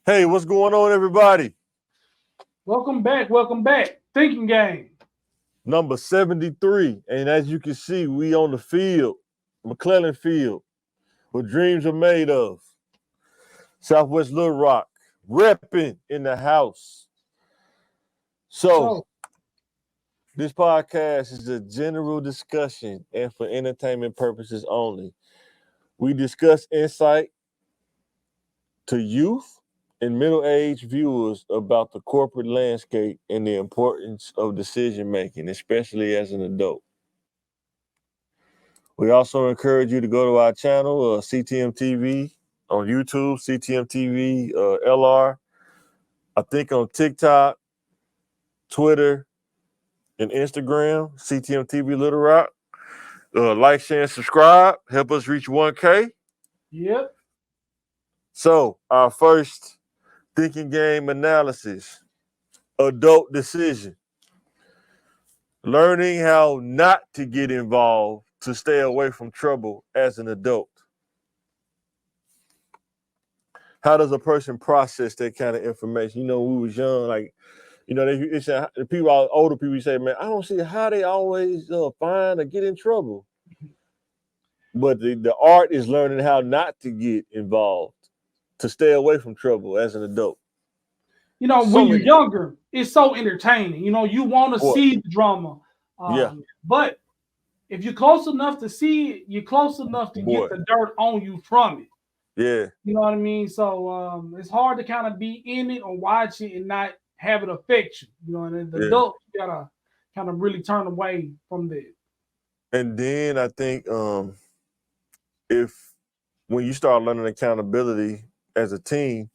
Hey, what's going on, everybody? Welcome back. Welcome back. Thinking game. Number 73. And as you can see, we on the field, McClellan Field, where dreams are made of. Southwest Little Rock, repping in the house. So, So, this podcast is a general discussion and for entertainment purposes only. We discuss insight to youth and middle-aged viewers about the corporate landscape and the importance of decision making, especially as an adult. We also encourage you to go to our channel, CTMTV on YouTube, CTMTV LR. I think on TikTok, Twitter, and Instagram, CTMTV Little Rock. Like, share, and subscribe. Help us reach 1K. yep. So, our first thinking game analysis, adult decision. Learning how not to get involved to stay away from trouble as an adult. How does a person process that kind of information? You know, when we was young, like, you know, it's the people, older people say, man, I don't see how they always find or get in trouble. But the art is learning how not to get involved, to stay away from trouble as an adult. You know, So when you're many, younger, it's so entertaining. You know, you want to boy, see the drama. yeah, But if you're close enough to see it, you're close enough to get boy, the dirt on you from it. yeah, You know what I mean? So it's hard to kind of be in it or watch it and not have it affect you. You know, and as an yeah. adult, you gotta kind of really turn away from that. And then I think if when you start learning accountability as a teen,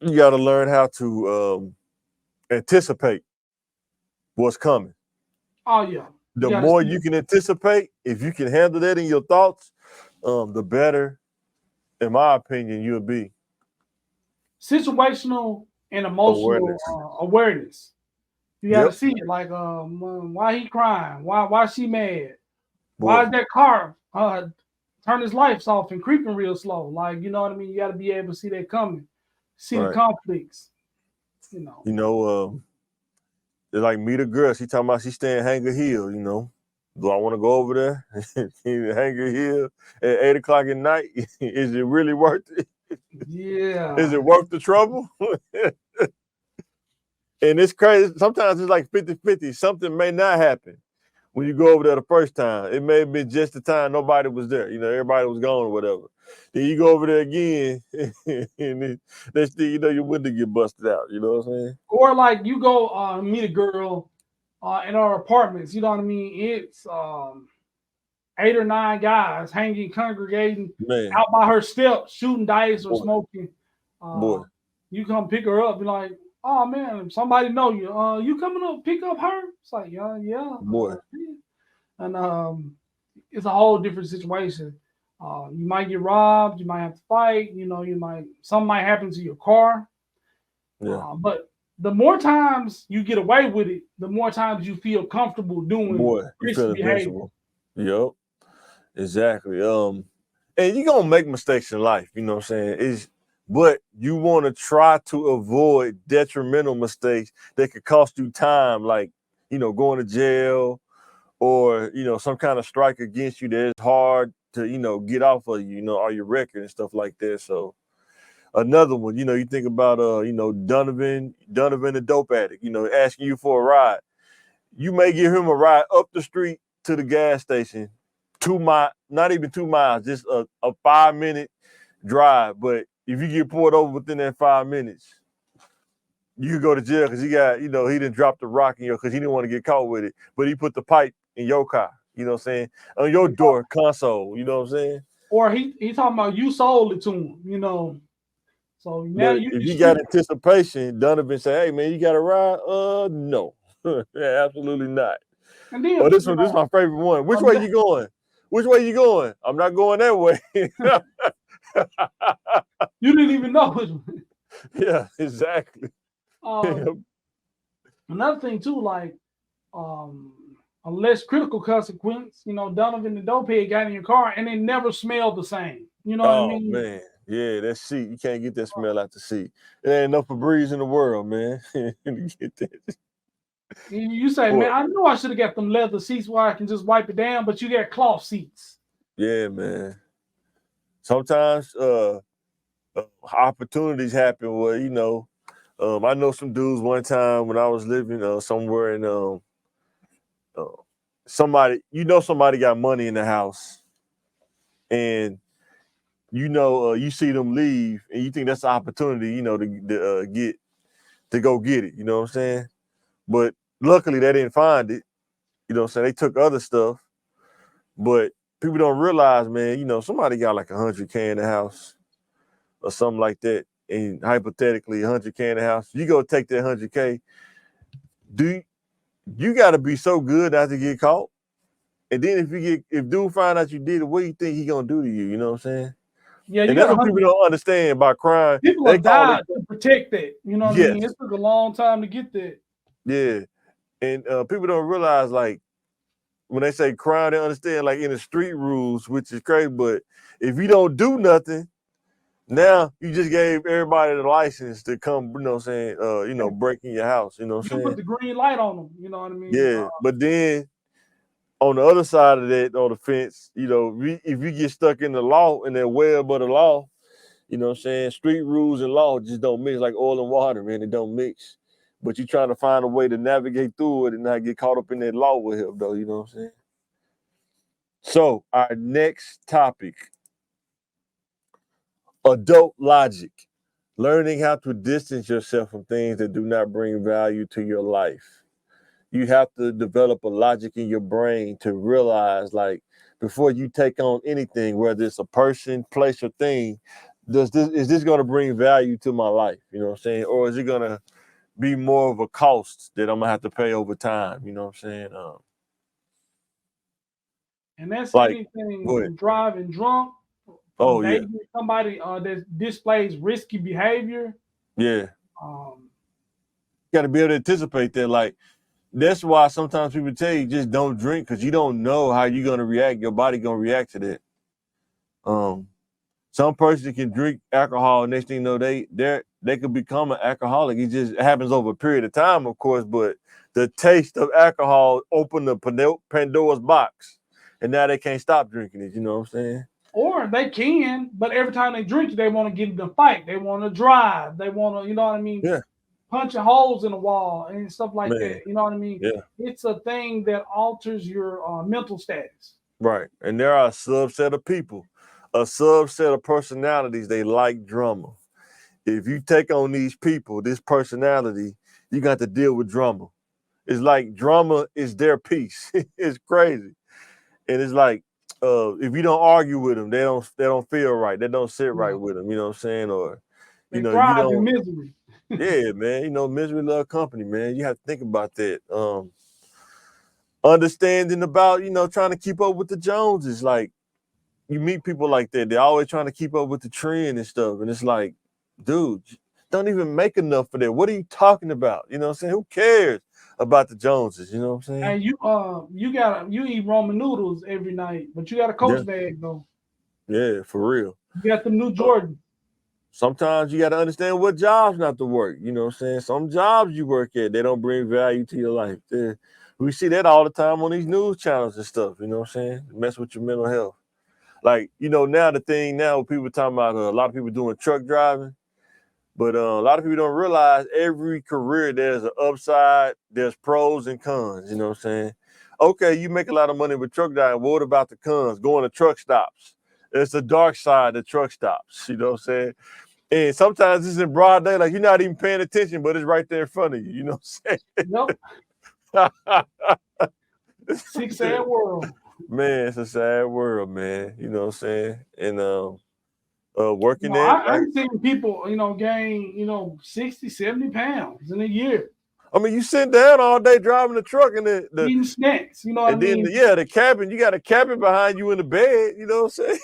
you got to learn how to anticipate what's coming. Oh yeah, you The gotta more see you it. can anticipate, if you can handle that in your thoughts, the better, in my opinion, you'll be. Situational and emotional Awareness. awareness. You got to Yep, see it. Like, why he crying? Why she mad? Why boy. is that car turn his lights off and creeping real slow? Like, you know what I mean? You got to be able to see that coming, see the Right. conflicts. You know. You know, it's like meet a girl. She talking about she staying Hanger Hill. You know, do I want to go over there? Hanger Hill at 8 o'clock at night? Is it really worth it? Is Yeah. it worth the trouble? And it's crazy. Sometimes it's like 50-50. Something may not happen when you go over there the first time. It may have been just the time nobody was there. You know, everybody was gone or whatever. Then you go over there again, and next thing you know, your window get busted out. You know what I'm saying? Or like you go meet a girl in our apartments. You know what I mean? It's 8 or 9 guys hanging, congregating Man, out by her steps, shooting dice or boy, smoking. boy, Uh, you come pick her up, and like, oh man, somebody know you. You coming up pick up her? It's like, yeah. boy. Yeah. And it's a whole different situation. You might get robbed. You might have to fight. You know, something might happen to your car. Yeah, But the more times you get away with it, the more times you feel comfortable doing boy, you risky feel behavior. invincible. Yep, exactly. And you're gonna make mistakes in life, you know what I'm saying? But you want to try to avoid detrimental mistakes that could cost you time, like, you know, going to jail or, you know, some kind of strike against you that is hard to, you know, get off of you, you know, or your record and stuff like that. So another one, you know, you think about you know, Donovan the dope addict, you know, asking you for a ride. You may give him a ride up the street to the gas station, 2 mile, not even 2 miles, just a 5 minute drive. But if you get pulled over within that 5 minutes, you could go to jail because he got, you know, he didn't drop the rock in your because he didn't want to get caught with it. But he put the pipe in your car, you know what I'm saying? On your door console, you know what I'm saying? Or he talking about you sold it to him, you know. So now But you if the you got street. anticipation, Donovan say, hey man, you got a ride? No. Yeah, absolutely not. And then Oh, this you one, this is know, my favorite one. Which way um, you going? Which way you going? I'm not going that way. you didn't even know it. Yeah, exactly. um, Another thing too, like um, a less critical consequence. You know, Donovan the dopehead got in your car and it never smelled the same. You know what I Oh mean? man. Yeah, that seat. You can't get that smell out the seat. There ain't enough Febreze in the world, man. You get that. You say, Boy, man, I know I should have got them leather seats where I can just wipe it down, but you got cloth seats. yeah, man. Sometimes opportunities happen where, I know some dudes one time when I was living somewhere in somebody got money in the house, and you see them leave, and you think that's an opportunity, to go get it. You know what I'm saying? But luckily they didn't find it. You know what I'm saying? They took other stuff, but people don't realize, man. Somebody got like 100K in the house or something like that, and hypothetically 100K in the house. You go take that 100K. Do you got to be so good not to get caught? And then if dude find out you did it, what do you think he gonna do to you? You know what I'm saying? Yeah, you And got that's what people 100. don't understand about crime. People They have call it died to protect that. You know what I yes, mean? It took a long time to get that. yeah. And people don't realize, like, when they say crime, they understand like in the street rules, which is crazy. But if you don't do nothing, now you just gave everybody the license to come, break in your house. You know what You I'm put saying? the green light on them. You know what I mean? Yeah. But then on the other side of that, on the fence, if you get stuck in the law and that web of the law, you know what I'm saying? Street rules and law just don't mix, like oil and water, man. It don't mix. But you're trying to find a way to navigate through it and not get caught up in that law with him, though. You know what I'm saying? So our next topic, adult logic. Learning how to distance yourself from things that do not bring value to your life. You have to develop a logic in your brain to realize, like, before you take on anything, whether it's a person, place, or thing, is this going to bring value to my life? You know what I'm saying? Or is it going to be more of a cost that I'm going to have to pay over time? You know what I'm saying? And that's Like, anything go ahead. from driving drunk, from Oh, yeah. dating somebody that displays risky behavior. Yeah. Um, You got to be able to anticipate that. Like, that's why sometimes people tell you just don't drink, because you don't know how you're going to react. Your body going to react to that. Some person can drink alcohol, next thing you know, they could become an alcoholic. It just happens over a period of time, of course, but the taste of alcohol opened the Pandora's box, and now they can't stop drinking it. You know what I'm saying? or they can, but every time they drink it, they want to get in the fight. They want to drive. They want to, you know what I mean? Yeah, Punching holes in the wall and stuff like man. that. You know what I mean? Yeah, It's a thing that alters your mental status. right. And there are a subset of people, a subset of personalities, they like drama. If you take on these people, this personality, you got to deal with drama. It's like drama is their piece. It's crazy. And it's like, if you don't argue with them, they don't feel right. They don't sit right Yeah. with them. You know what I'm saying? Or, They you thrive in don't. misery. Yeah, man. Misery love company, man. You have to think about that. Understanding about, trying to keep up with the Joneses. Like, you meet people like that. They're always trying to keep up with the trend and stuff. And it's like, dude, don't even make enough for that. What are you talking about? You know what I'm saying? Who cares about the Joneses? You know what I'm saying? And you eat ramen noodles every night, but you got a Yeah, Coach bag though. yeah, for real. You got the new Uh, Jordan. Sometimes you got to understand what jobs not to work. You know what I'm saying? Some jobs you work at, they don't bring value to your life. We see that all the time on these news channels and stuff. You know what I'm saying? Mess with your mental health. Like, now the thing now, people talking about a lot of people doing truck driving, but a lot of people don't realize every career there's an upside, there's pros and cons. You know what I'm saying? Okay, you make a lot of money with truck driving. What about the cons? Going to truck stops. It's the dark side of truck stops. You know what I'm saying? And sometimes it's in broad day, like you're not even paying attention, but it's right there in front of you. You know Yep. what I'm Sick sad saying? world. Man, it's a sad world, man. You know what I'm saying? And You working know, at, I've seen people, gain, 60, 70 pounds in a year. I mean, you sitting down all day driving the truck, and Eating snacks, you know what I and then mean? the cabin, you got a cabin behind you in the bed. You know what I'm saying?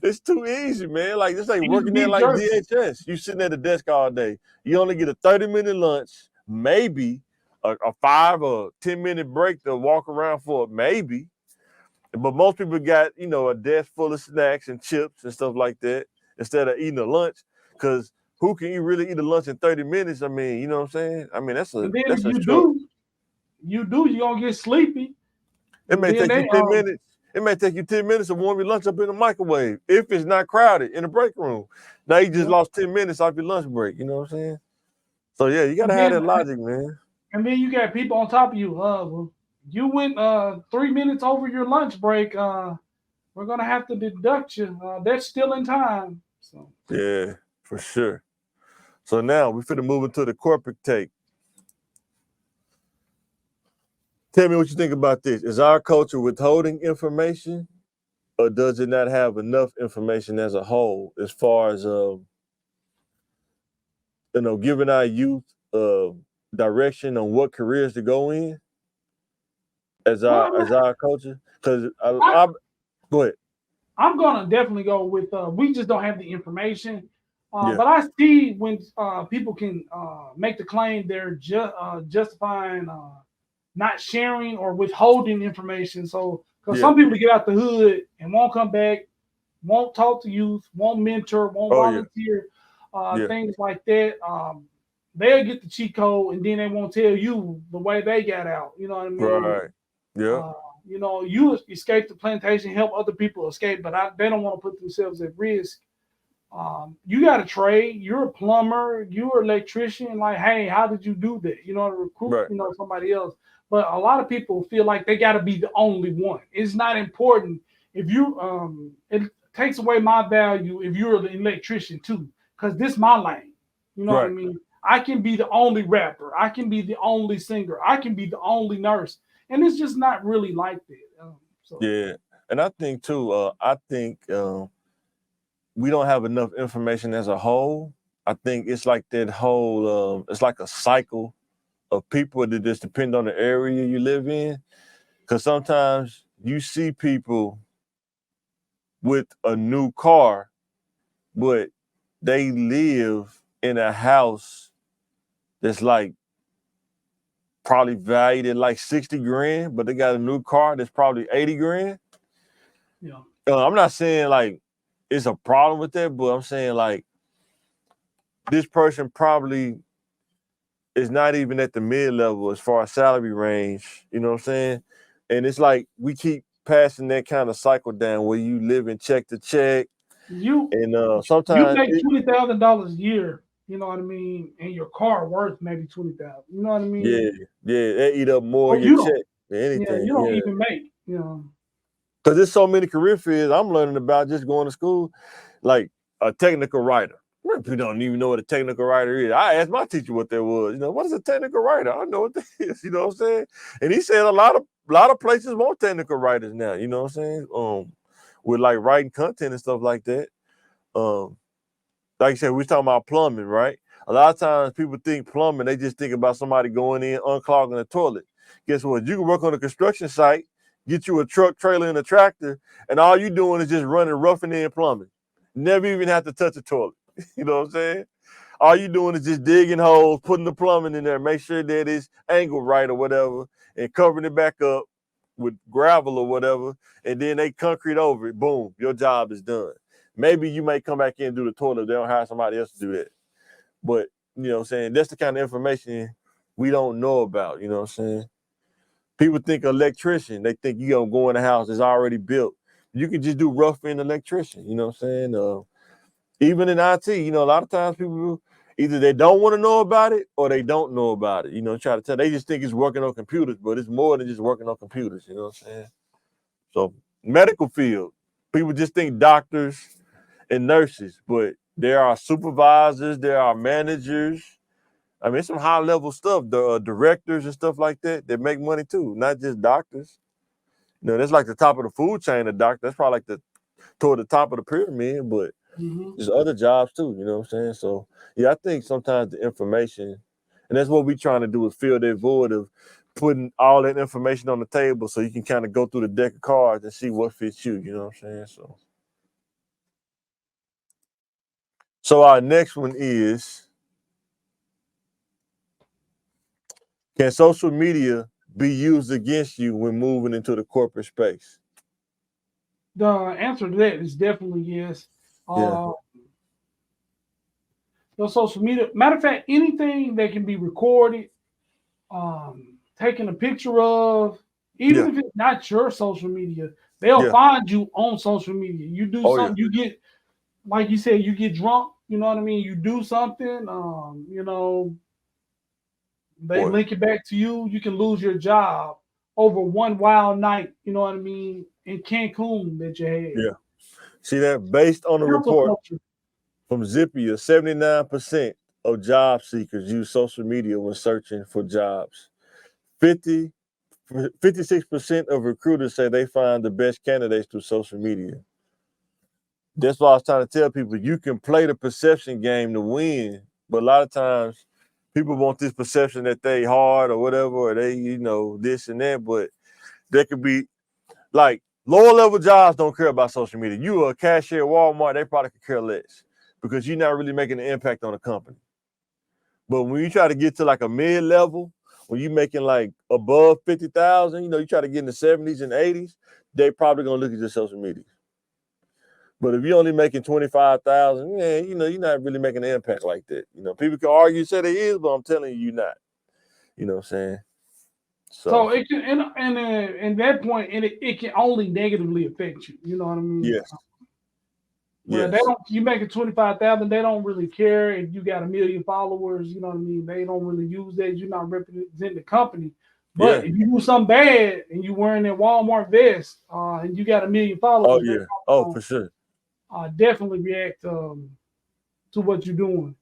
It's too easy, man. Like this ain't Eating working there beef like jerky. DHS. You sitting at the desk all day. You only get a 30-minute lunch, maybe a 5 or 10-minute break to walk around for, maybe. But most people got, you know, a desk full of snacks and chips and stuff like that instead of eating a lunch. Because who can you really eat a lunch in 30 minutes? I mean, you know what I'm saying? I mean, And then if that's a you short. do, you're gonna get sleepy. It And may then take you they 10 minutes. It may take you 10 minutes to warm your lunch up in the microwave if it's not crowded in the break room. Now you just yeah. lost 10 minutes off your lunch break. You know what I'm saying? So yeah, you And gotta have then that logic, man. and then you got people on top of you. Well, you went 3 minutes over your lunch break. We're gonna have to deduct you. That's still in time. So Yeah, for sure. So now we finna move into the corporate take. Tell me what you think about this. Is our culture withholding information, or does it not have enough information as a whole, as far as giving our youth uh, direction on what careers to go in as well, our culture? Because I, I go ahead. I'm gonna definitely go with we just don't have the information. Yeah, But I see when people can make the claim they're justifying not sharing or withholding information. So because yeah. some people get out the hood and won't come back, won't talk to youth, won't mentor, won't Oh yeah, volunteer, yeah. things like that. They'll get the cheat code and then they won't tell you the way they got out. You know what I mean? Right. Yeah. Uh, you escape the plantation, help other people escape, but they don't want to put themselves at risk. You got a trade. You're a plumber. You're an electrician. Like, hey, how did you do that? You know, to recruit, Right. somebody else. But a lot of people feel like they got to be the only one. It's not important if you. It takes away my value if you're the electrician too, because this my lane. You know what I Right. mean? I can be the only rapper. I can be the only singer. I can be the only nurse, and it's just not really like that. So Yeah. And I think too. I think we don't have enough information as a whole. I think it's like that whole. It's like a cycle of people that just depend on the area you live in. Because sometimes you see people with a new car, but they live in a house that's like probably valued at like 60 grand, but they got a new car that's probably 80 grand. yeah, I'm not saying like it's a problem with that, but I'm saying like this person probably is not even at the mid level as far as salary range. You know what I'm saying? And it's like we keep passing that kind of cycle down where you live in check to check, you and you sometimes make $20,000 a year, you know what I mean, and your car worth maybe 20,000. You know what I yeah, mean? yeah, they eat up more Or of your you don't. check than Yeah, anything. you don't Yeah, even make. You know. because there's so many career fields I'm learning about just going to school, like a technical writer. People don't even know what a technical writer is. I asked my teacher what that was. You know, what is a technical writer? I know what that is. You know what I'm saying? And he said a lot of places want technical writers now. You know what I'm saying? With like writing content and stuff like that. Um, like you said, we was talking about plumbing, right? A lot of times people think plumbing, they just think about somebody going in, unclogging a toilet. Guess what? You can work on a construction site, get you a truck, trailer, and a tractor, and all you doing is just running roughing in plumbing. Never even have to touch a toilet. You know what I'm saying? All you doing is just digging holes, putting the plumbing in there, make sure that it's angled right or whatever, and covering it back up with gravel or whatever, and then they concrete over it. Boom, your job is done. Maybe you may come back in and do the toilet if they don't hire somebody else to do that. But you know what I'm saying? That's the kind of information we don't know about. You know what I'm saying? People think electrician, they think you gonna go in a house that's already built. You can just do rough in electrician, you know what I'm saying? Even in IT, a lot of times people either they don't want to know about it or they don't know about it. Try to tell. They just think it's working on computers, but it's more than just working on computers. You know what I'm saying? So medical field, people just think doctors and nurses, but there are supervisors, there are managers. I mean, some high level stuff. The directors and stuff like that make money too, not just doctors. That's like the top of the food chain. A doctor, that's probably like toward the top of the pyramid, but Hmm. there's other jobs too, you know what I'm saying? So yeah, I think sometimes the information, and that's what we're trying to do is fill that void of putting all that information on the table so you can kind of go through the deck of cards and see what fits you know what I'm saying? So our next one is, can social media be used against you when moving into the corporate space? The answer to that is definitely yes. Yeah. Your social media, matter of fact, anything that can be recorded, taken a picture of, even Yeah. if it's not your social media, they'll Yeah. find you on social media. You do Oh yeah. something, you get, like you said, you get drunk, you know what I mean? You do something, they Boy. link it back to you. You can lose your job over one wild night, you know what I mean, in Cancun that you had. Yeah. See that based on the Cancel report culture. from Zippia, 79% of job seekers use social media when searching for jobs. 56% of recruiters say they find the best candidates through social media. That's why I was trying to tell people you can play the perception game to win, but a lot of times people want this perception that they hard or whatever, or they, this and that, but there could be like lower level jobs don't care about social media. You are a cashier at Walmart, they probably could care less because you're not really making an impact on the company. But when you try to get to like a mid level, when you're making like above 50,000, you try to get in the 70s and 80s, they probably gonna look at your social media. But if you're only making 25,000, yeah, you're not really making an impact like that. People can argue, say they is, but I'm telling you, you're not. You know what I'm saying? So it can, and that point, and it can only negatively affect you. You know what I mean? Yes. Well, they Yes. don't. You make it 25,000, they don't really care if you got 1 million followers. You know what I mean? They don't really use that. You're not representing the company. Yeah. But if you do something bad and you wearing that Walmart vest, and you got 1 million followers, Oh yeah. Oh, for sure. definitely react to what you're doing.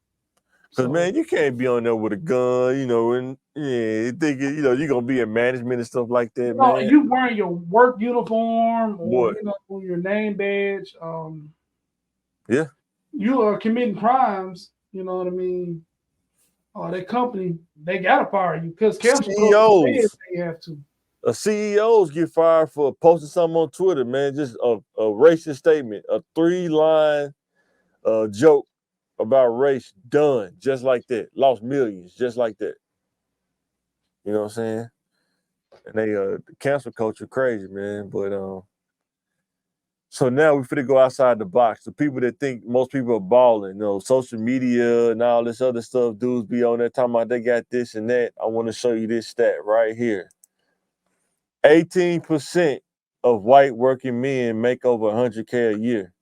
Cause So, man, you can't be on there with a gun, and you thinking, you're gonna be in management and stuff like that, man. you wearing your work uniform or Boy. your name badge. Yeah. You are committing crimes. You know what I mean? That company, they gotta fire you because cancel culture says CEOs. they have to. CEOs get fired for posting something on Twitter, man. Just a racist statement, a 3-line joke about race, done just like that. Lost millions just like that. You know what I'm saying? And they the cancel culture crazy, man. But so now we finna go outside the box. The people that think most people are balling, social media and all this other stuff, dudes be on there talking about they got this and that. I want to show you this stat right here. 18% of white working men make over 100K a year,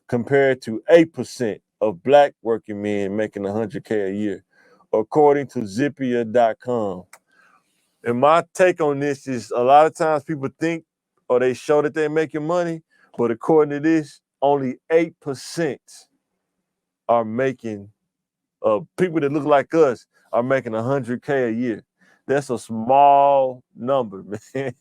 compared to 8% of black working men making 100K a year, according to Zippia.com. And my take on this is a lot of times people think or they show that they're making money, but according to this, only 8% are making, people that look like us are making 100K a year. That's a small number, man.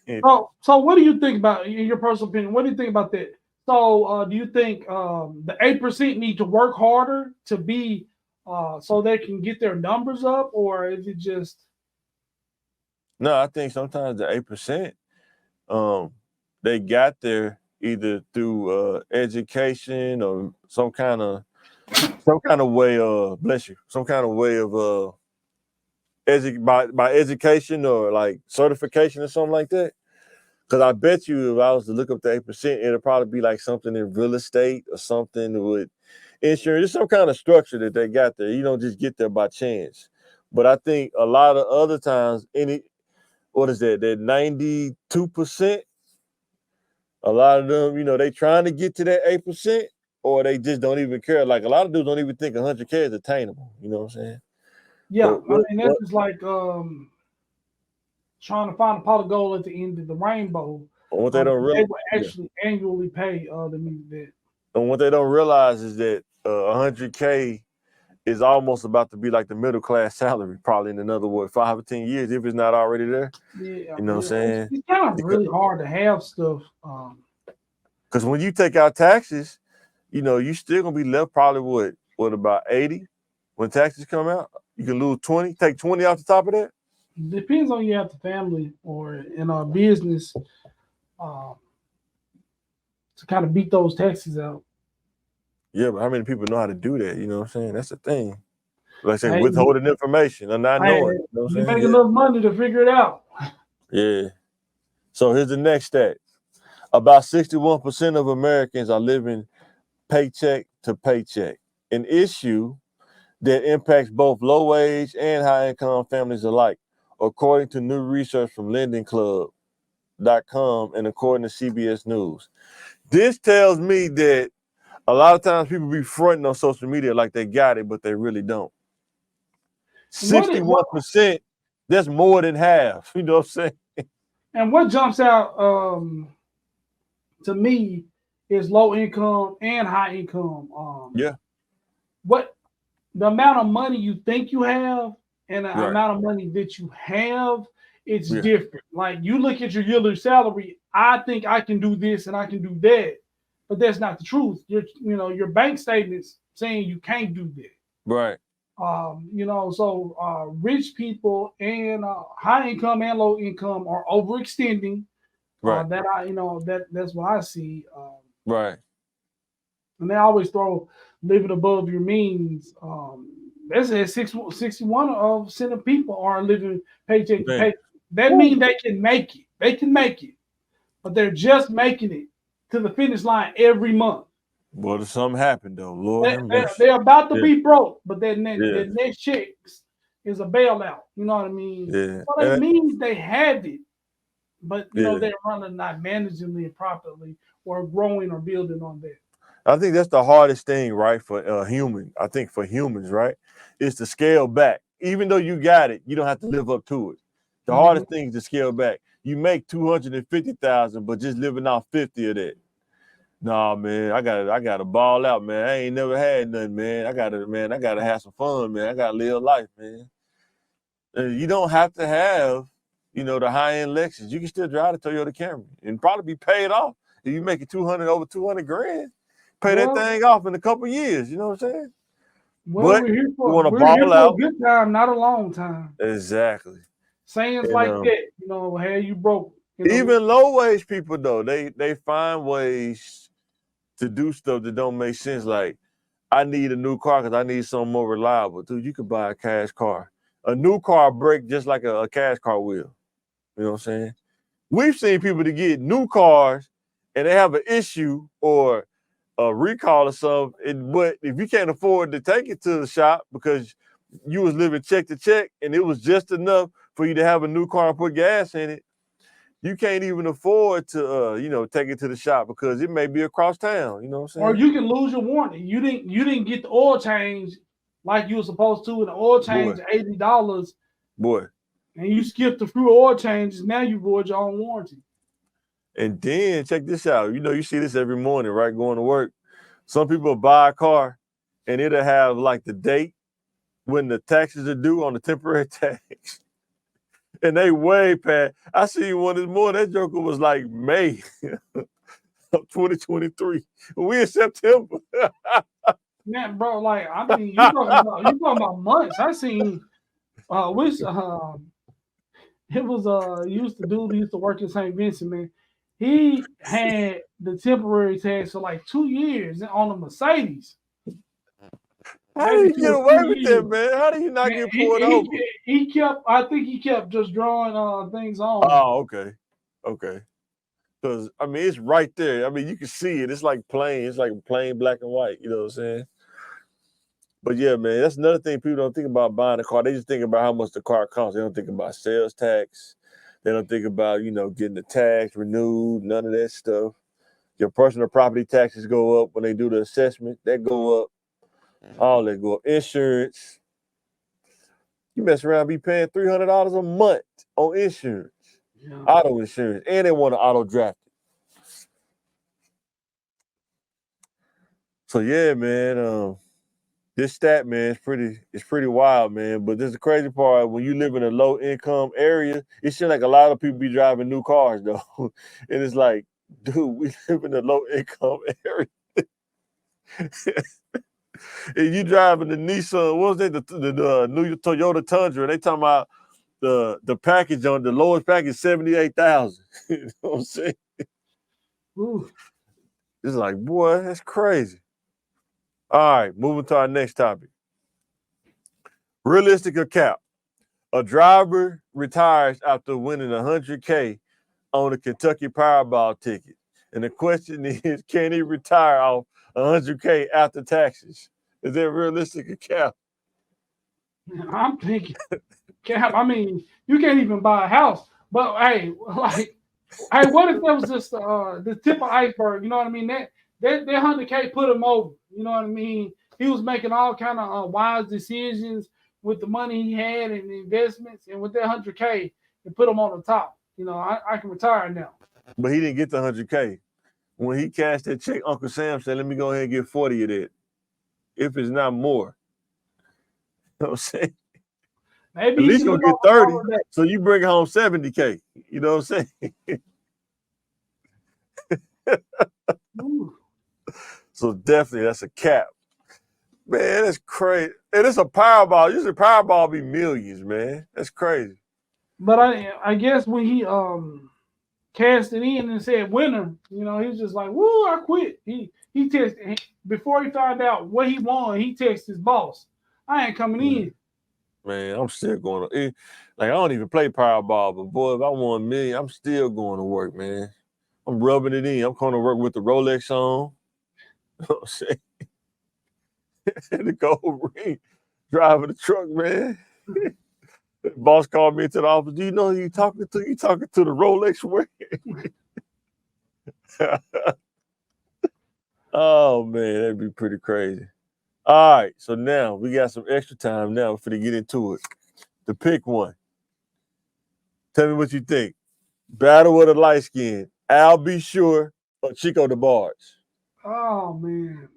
So what do you think about, in your personal opinion? What do you think about that? So do you think the 8% need to work harder to be so they can get their numbers up, or is it just? No, I think sometimes the 8%, they got there either through education or some kind of way of bless you, some kind of way of by education or like certification or something like that. Because I bet you if I was to look up the 8%, it'll probably be like something in real estate or something with insurance. There's some kind of structure that they got there. You don't just get there by chance. But I think a lot of other times, what is that 92%? A lot of them, they trying to get to that 8%, or they just don't even care. Like a lot of dudes don't even think 100K is attainable. You know what I'm saying? Yeah, But I mean that's just like trying to find a pot of gold at the end of the rainbow. what they don't They realize, will actually annually pay the music that. and what they don't realize is that 100K is almost about to be like the middle class salary, probably in another 5 or 10 years, if it's not already there. Yeah, You know what I'm saying? it's kind of really hard to have stuff. Because when you take out taxes, you still gonna be left probably what about 80 when taxes come out. You can lose 20, take 20 off the top of that. Depends on you have the family or in a business uh, to kind of beat those taxes out. Yeah, but how many people know how to do that? You know what I'm saying? That's the thing. Like I say, Hey, withholding information or not hey, knowing. You know what you I'm make saying? enough money to figure it out. Yeah. So here's the next stat. About 61% of Americans are living paycheck to paycheck, an issue that impacts both low-wage and high-income families alike, according to new research from LendingClub.com and according to CBS News. This tells me that a lot of times people be fronting on social media like they got it, but they really don't. 61%, that's more than half. You know what I'm saying? And what jumps out to me is low income and high income. Yeah. What the amount of money you think you have and the Right. amount of money that you have, it's Yeah. different. Like you look at your yearly salary, I think I can do this and I can do that, but that's not the truth. Your bank statements saying you can't do that. Right. So rich people and high income and low income are overextending. Right. That's what I see. Right. And they always throw living above your means. They said 61% of people are living paycheck to Man. paycheck. That means they can make it. They can make it, but they're just making it to the finish line every month. Well, something happened though. Lord have mercy. They're about to Yeah. be broke, but their Yeah. next check is a bailout. You know what I mean? Yeah. So that means they have it, but Yeah. they're running not managing it properly or growing or building on that. I think that's the hardest thing, right, for human. I think for humans, right, is to scale back. Even though you got it, you don't have to live up to it. The hardest thing is to scale back. You make 250,000, but just living off 50 of that. Nah, man, I gotta ball out, man. I ain't never had nothing, man. I gotta have some fun, man. I gotta live life, man. You don't have to have, the high-end Lexus. You can still drive the Toyota Camry and probably be paid off if you make it over 200 grand. Pay that thing off in a couple years. You know what I'm saying? Well, But we're here you want to for ball out. a good time, not a long time. Exactly. Sayings like that, hey, you broke. Even low-wage people, though, they find ways to do stuff that don't make sense. Like, I need a new car because I need something more reliable. Dude, you could buy a cash car. A new car breaks just like a cash car will. You know what I'm saying? We've seen people that get new cars and they have an issue or a recall or something, but if you can't afford to take it to the shop because you was living check to check and it was just enough for you to have a new car and put gas in it, you can't even afford to take it to the shop because it may be across town. You know what I'm saying? Or you can lose your warranty. You didn't get the oil change like you were supposed to, and the oil change $80. Boy. And you skipped a few oil changes. Now you void your own warranty. And then check this out. You see this every morning, right? Going to work. Some people buy a car and it'll have like the date when the taxes are due on the temporary tax. And they way past. I see one this morning. That joker was like May of 2023. We in September. Man, bro, like I mean, you talking about months. I seen it was used to work in St. Vincent, man. He had the temporary tax for like 2 years on a Mercedes. How do you get away with that, man? How do you not get pulled over? I think he kept just drawing things on. Oh, okay. Okay. Because, I mean, it's right there. I mean, you can see it. It's like plain black and white. You know what I'm saying? But yeah, man, that's another thing people don't think about buying a car. They just think about how much the car costs. They don't think about sales tax. They don't think about, getting the tax renewed, none of that stuff. Your personal property taxes go up when they do the assessment. That go up. All that go up. Insurance. You mess around, be paying $300 a month on insurance. Yeah. Auto insurance. And they want to auto draft it. So yeah, man, this stat, man, it's pretty wild, man. But this is the crazy part. When you live in a low income area, it seems like a lot of people be driving new cars though. And it's like, dude, we live in a low income area. And you driving the Nissan, what was that? The new Toyota Tundra. They talking about the package on the lowest package, 78,000. You know what I'm saying? Ooh. It's like, boy, that's crazy. All right, moving to our next topic. Realistic or cap? A driver retires after winning $100K on a Kentucky Powerball ticket. And the question is, can he retire off $100K after taxes? Is that realistic or cap? I'm thinking, Cap. I mean, you can't even buy a house. But hey, like, hey, what if that was just the tip of iceberg? You know what I mean? That 100K put him over. You know what I mean? He was making all kind of wise decisions with the money he had and the investments, and with that 100K, it put him on the top. You know, I can retire now. But he didn't get the 100K. When he cashed that check, Uncle Sam said, let me go ahead and get 40 of that, if it's not more. You know what I'm saying? Maybe at least you'll get 30. So you bring home 70K. You know what I'm saying? So definitely that's a cap. Man, that's crazy. And it's a Powerball. Usually Powerball be millions, man. That's crazy. But I guess when he cast it in and said winner, you know, he was just like, woo, I quit. He texted before he found out what he won, he texted his boss. I ain't coming in. Man, I'm still going to like I don't even play Powerball, but boy, if I won $1 million, I'm still going to work, man. I'm rubbing it in. I'm going to work with the Rolex on. You know what I'm saying? And the gold ring, driving the truck, man. The boss called me into the office. Do you know who you talking to? You talking to the Rolex wearing? Oh man, that'd be pretty crazy. All right, so now we got some extra time now for to get into it. To pick one. Tell me what you think. Battle of the light skin. Al Be Sure or Chico Debarge? Oh man.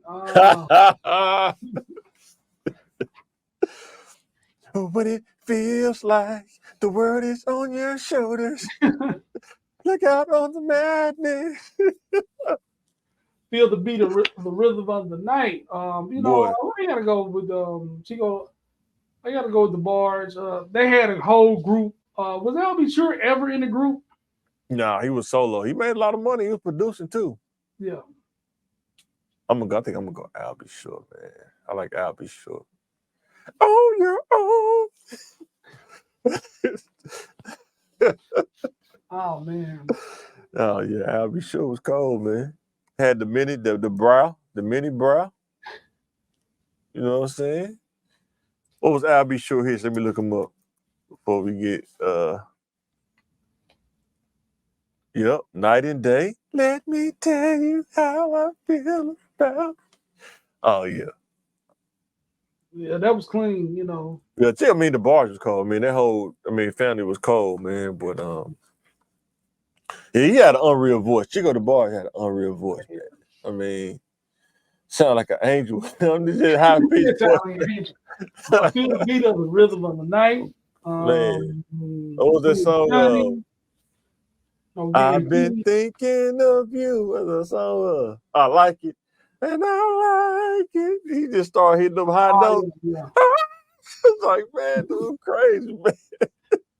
But it feels like the world is on your shoulders. Look out on the madness. Feel the beat of the rhythm of the night. You know, I gotta go with Chico. I gotta go with Debarge. They had a whole group. Was Al Be Sure ever in the group? Nah, he was solo. He made a lot of money. He was producing too. Yeah. I think I'm gonna go Al Be Sure, man. I like Al Be Sure. Oh, you're old. Oh man. Oh yeah, Al Be Sure was cold, man. Had the mini brow. You know what I'm saying? What was Al Be Sure hits? Let me look him up before we get Yep, Night and Day. Let me tell you how I feel about. Oh yeah. Yeah, that was clean, you know. Yeah, the bars was cold, man. That whole family was cold, man. But yeah, he had an unreal voice. Chico Debarge had an unreal voice, man. I mean, sound like an angel. I'm just high pitched voice. I feel the beat of the rhythm of the night. Man, what was that song? I've been thinking of you as a song. I like it, and I like it. He just started hitting them high notes. Yeah. It's like, man, dude, crazy, man.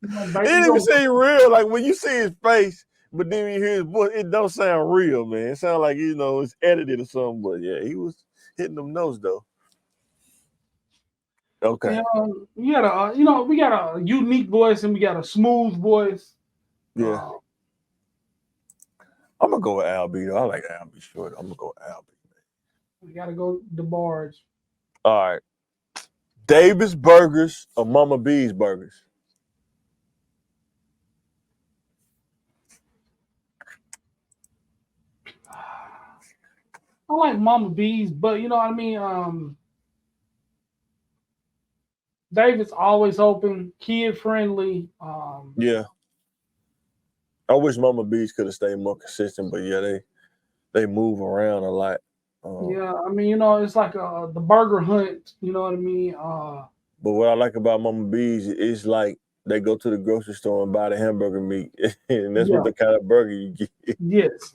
It didn't even seem real. Like when you see his face, but then you hear his voice, it don't sound real, man. It sounds like it's edited or something. But yeah, he was hitting them notes though. Okay. We got we got a unique voice and we got a smooth voice. Yeah. I'm gonna go with Al B though. I like Al B Short. I'm gonna go with Al B. We gotta go Debarge. All right. Davis Burgers or Mama B's Burgers? I like Mama B's, but you know what I mean. David's always open, kid friendly. Yeah. I wish Mama B's could have stayed more consistent, but yeah, they move around a lot. Yeah, I mean, it's like the burger hunt. You know what I mean? But what I like about Mama B's is like they go to the grocery store and buy the hamburger meat, and that's what the kind of burger you get. Yes,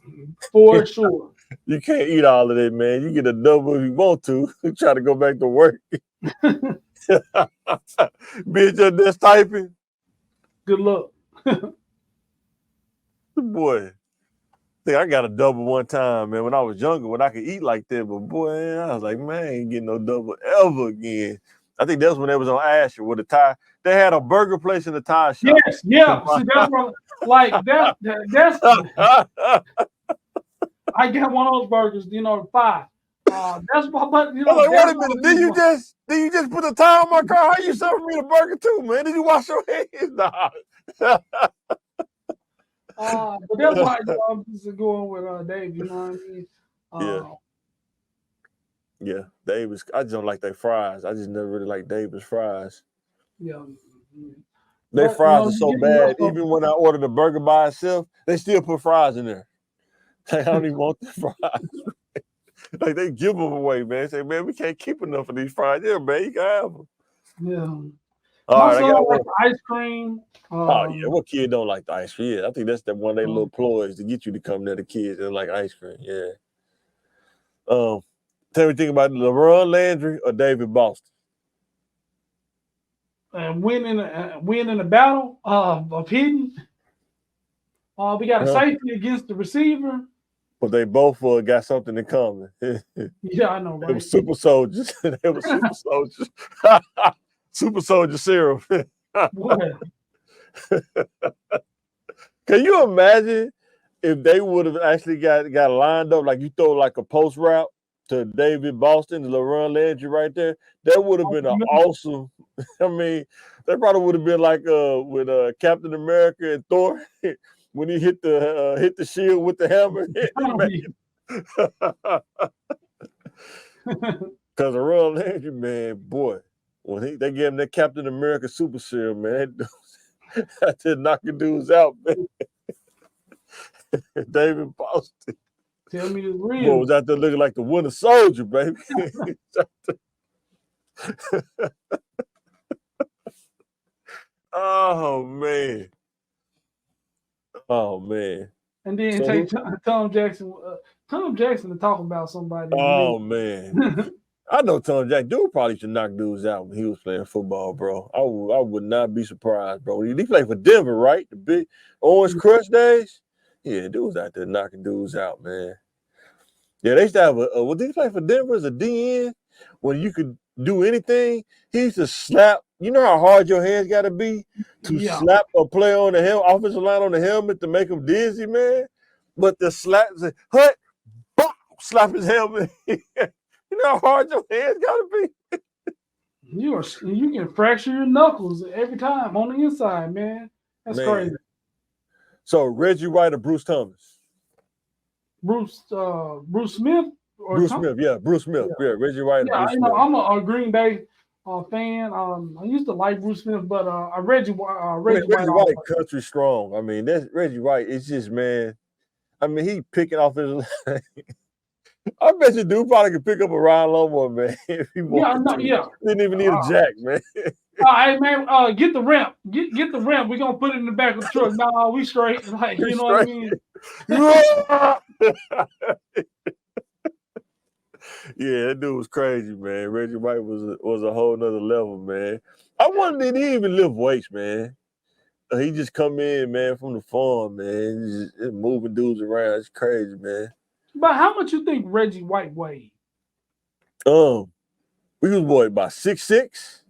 for sure. You can't eat all of that, man. You get a double if you want to. Try to go back to work. Bitch, you're just typing. Good luck. Boy, I got a double one time, man. When I was younger, when I could eat like that, but boy, I was like, man, I ain't getting no double ever again. I think that's when they was on Asher with the tire. They had a burger place in the tire shop. Yes, yeah. See, that's what, like that. That's I get one of those burgers, 5. That's what, but I was like, that's wait a minute, did you just put the tire on my car? How you serving me the burger too, man? Did you wash your hands? Nah. But that's why I'm just going with Dave. You know what I mean? Yeah. Yeah, Davis. I just don't like their fries. I just never really liked Davis fries. Yeah. Their But, fries are so you bad. know, Even when I order the burger by itself, they still put fries in there. Like, I don't even want the fries. Like they give them away, man. Say, man, we can't keep enough of these fries. Yeah, man, you can have them. Yeah. All My right, I son got one. likes ice cream. Oh yeah, what kid don't like the ice cream? Yeah, I think that's one of their little Um, ploys to get you to come there. The kids that like ice cream. Yeah. Tell me, think about LaRon Landry or David Boston. winning the battle of hitting. We got a safety against the receiver. But they both got something in common. Yeah, I know, They right? were super soldiers. They were super soldiers. Super soldier serum. What? Can you imagine if they would have actually got lined up, like you throw like a post route to David Boston, the LaRon Landry right there? That would have been an awesome. I mean, that probably would have been like with Captain America and Thor when he hit the shield with the hammer. Because LaRon Landry, man, boy, when they gave him that Captain America super serum, man, that did knocking dudes out, man. David Boston. Tell me it's Boy real. was out there looking like the Winter Soldier, baby. Oh man. Oh man. And then So take Tom Jackson. Tom Jackson to talk about somebody. oh man. I know Tom Jackson. Dude probably should knock dudes out when he was playing football, bro. I would not be surprised, bro. He played for Denver, right? The big Orange Crush days. Yeah, dudes out there knocking dudes out, man. Yeah, they used to have what did he play for Denver as a DN when you could do anything? He used to slap. You know how hard your hands got to be to slap a player on the offensive line on the helmet to make him dizzy, man. But the slap, hut, slap his helmet. You know how hard your hands got to be. You can fracture your knuckles every time on the inside, man. That's crazy. So Reggie White or Bruce Thomas? Bruce Smith or Bruce Smith, yeah, Bruce Smith, yeah, Reggie White. Yeah, Bruce Smith. I'm a Green Bay fan. I used to like Bruce Smith, but Reggie White country strong. I mean, that's Reggie White. It's just, man. I mean, he picking off his. I bet you dude probably could pick up a Ryan Lomo, man. If he wanted to. Didn't even need a jack, man. Hey man, get the ramp. Get the ramp. We're gonna put it in the back of the truck. No, we straight. Like, you know what I mean? Yeah, that dude was crazy, man. Reggie White was a whole nother level, man. I wonder did he even lift weights, man. He just come in, man, from the farm, man. Just moving dudes around. It's crazy, man. But how much you think Reggie White weighed? We was about 6'6".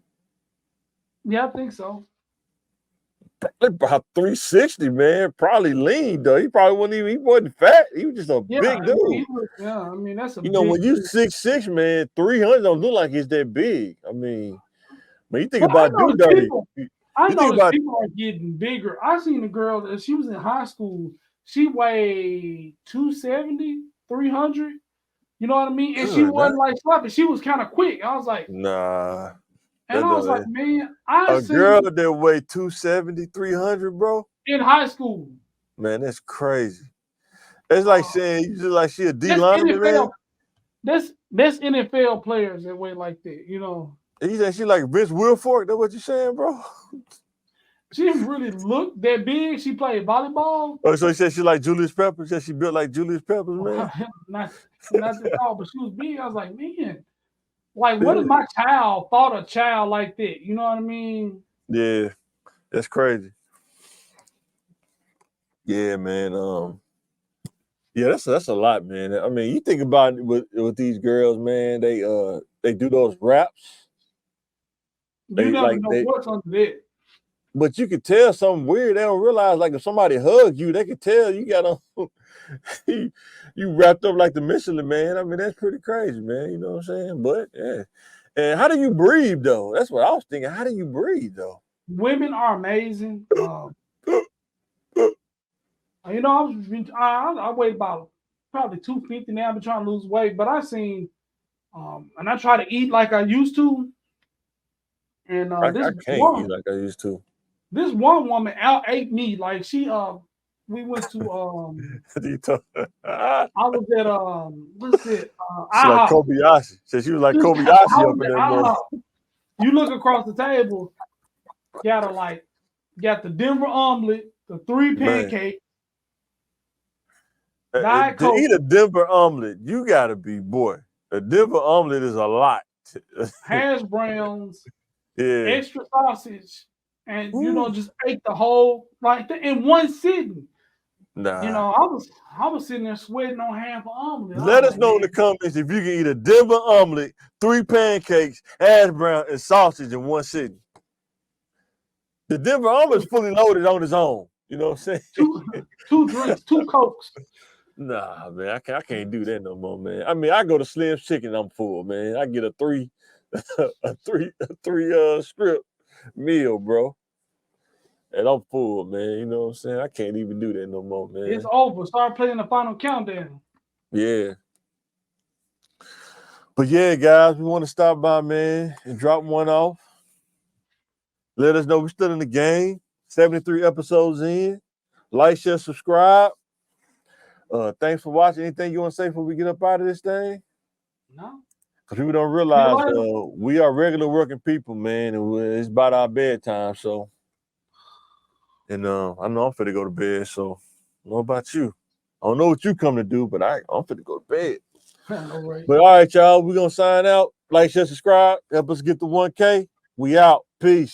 Yeah, I think so. About 360, man. Probably lean though. He wasn't fat. He was just a big dude. I mean that's a when you 6'6", man, 300 don't look like it's that big. I mean you think about dude dirty. I know people are getting bigger. I seen a girl that she was in high school. She weighed 270, 300. You know what I mean? And she wasn't like sloppy. She was kind of quick. I was like, nah. And I was like, man, a girl that weighed 270, 300, bro. In high school. Man, that's crazy. It's like saying you just like she a D lineman, man. That's NFL players that weigh like that, you know. And you think she like Vince Wilfork? That's what you saying, bro? She didn't really look that big. She played volleyball. Oh, so he said she like Julius Peppers? Said she built like Julius Peppers, man? not that tall, but she was big. I was like, man, like what if my child thought a child like that? You know what I mean? Yeah, that's crazy. Yeah, man. Yeah, that's a lot, man. I mean, you think about it with these girls, man. They do those raps. You never know what's under that. but you could tell something weird. They don't realize, like if somebody hugs you, they could tell you got on you wrapped up like the Michelin Man. I mean, that's pretty crazy, man. You know what I'm saying? But yeah. And how do you breathe though? That's what I was thinking. How do you breathe though? Women are amazing. You know, I weigh about probably 250 now. I've been trying to lose weight, but I seen, and I try to eat like I used to. And I can't eat like I used to. This one woman out ate me. Like we went to I was at what's it? She's like IHOP. Kobayashi. So she was like Kobayashi up in that moment. You look across the table, got the Denver omelet, the 3 pancakes. To eat a Denver omelet, you gotta be, boy. A Denver omelet is a lot. Hash browns, yeah, extra sausage, and you know, just ate the whole in one sitting. Nah. You know, I was sitting there sweating on half an omelet. Let us know in the comments if you can eat a Denver omelet, 3 pancakes, hash brown, and sausage in one sitting. The Denver omelet is fully loaded on its own. You know what I'm saying? Two drinks, 2 Cokes. Nah, man, I can't do that no more, man. I mean, I go to Slim's Chicken, I'm full, man. I get a three strip meal, bro. And I'm full, man. You know what I'm saying? I can't even do that no more, man. It's over. Start playing the final countdown. Yeah. But yeah, guys, we want to stop by, man, and drop one off. Let us know we're still in the game. 73 episodes in. Like, share, subscribe. Thanks for watching. Anything you want to say before we get up out of this thing? No. Because people don't realize we are regular working people, man, and it's about our bedtime. So, and I know I'm finna go to bed. So, I don't know about you. I don't know what you come to do, but I'm finna go to bed. Right. But all right, y'all, we're gonna sign out. Like, share, subscribe. Help us get to 1K. We out. Peace.